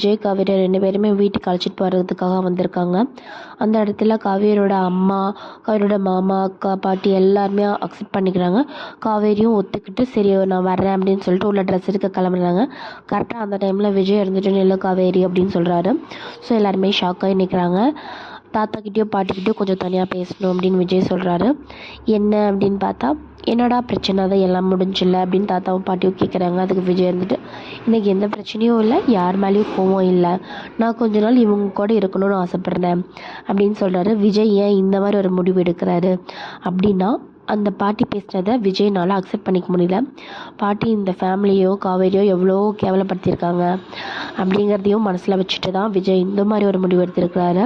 விஜய் காவேரி 2 பேருமே வீட்டுக்கு அழைச்சிட்டு போகிறதுக்காக வந்திருக்காங்க. அந்த இடத்துல காவேரியோட அம்மா, காவேரியோட மாமா, அக்கா, பாட்டி எல்லாருமே அக்செப்ட் பண்ணிக்கிறாங்க. காவேரியும் ஒத்துக்கிட்டு சரி நான் வர்றேன் அப்படின்னு சொல்லிட்டு உள்ள ட்ரெஸ் எடுக்க கிளம்புறாங்க. கரெக்டாக அந்த டைமில் விஜய் இருந்துட்டு நில்லு காவேரி அப்படின்னு சொல்கிறாரு. ஸோ எல்லாருமே ஷாக்காகி நிற்கிறாங்க. தாத்தாக்கிட்டேயோ பாட்டிக்கிட்டேயோ கொஞ்சம் தனியாக பேசணும் அப்படின்னு விஜய் சொல்கிறாரு. என்ன அப்படின்னு பார்த்தா, என்னடா பிரச்சனை, அதை எல்லாம் முடிஞ்சில்ல அப்படின்னு தாத்தாவும் பாட்டியும் கேட்குறாங்க. அதுக்கு விஜய் இருந்துட்டு, எனக்கு எந்த பிரச்சனையும் இல்லை, யார் மேலேயும் கோவம் இல்லை, நான் கொஞ்ச நாள் இவங்க கூட இருக்கணும்னு ஆசைப்பட்றேன் அப்படின்னு சொல்கிறாரு. விஜய் ஏன் இந்த மாதிரி ஒரு முடிவு எடுக்கிறாரு அப்படின்னா, அந்த பாட்டி பேசுனதை விஜய்னால் அக்செப்ட் பண்ணிக்க முடியல. பாட்டி இந்த ஃபேமிலியோ காவேரியோ எவ்வளோ கேவலப்படுத்தியிருக்காங்க அப்படிங்கிறதையும் மனசில் வச்சுட்டு தான் விஜய் இந்த மாதிரி ஒரு முடிவு எடுத்திருக்கிறாரு.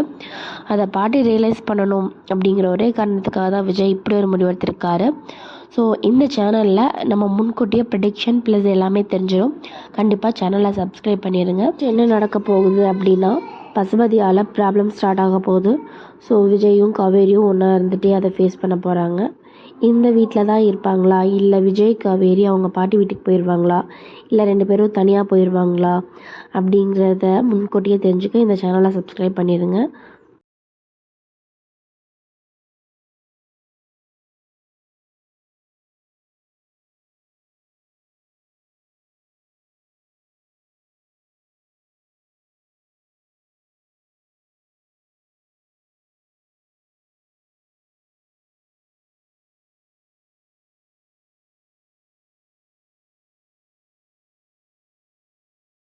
அதை பாட்டி ரியலைஸ் பண்ணணும் அப்படிங்கிற ஒரே காரணத்துக்காக தான் விஜய் இப்படி ஒரு முடிவு எடுத்திருக்காரு. ஸோ இந்த சேனலில் நம்ம முன்கூட்டியே ப்ரெடிக்ஷன் ப்ளஸ் எல்லாமே தெரிஞ்சிடும். கண்டிப்பாக சேனலை சப்ஸ்கிரைப் பண்ணிடுங்க. என்ன நடக்க போகுது அப்படின்னா, பசுபதியால் ப்ராப்ளம் ஸ்டார்ட் ஆக போகுது. ஸோ விஜயும் காவேரியும் ஒன்றா இருந்துகிட்டே அதை ஃபேஸ் பண்ண போகிறாங்க. இந்த வீட்டில் தான் இருப்பாங்களா, இல்லை விஜய் காவேரி அவங்க பாட்டி வீட்டுக்கு போயிடுவாங்களா, இல்லை 2 பேரும் தனியாக போயிடுவாங்களா அப்படிங்கிறத முன்கூட்டியே தெரிஞ்சுக்க இந்த சேனலை சப்ஸ்கிரைப் பண்ணிடுங்க.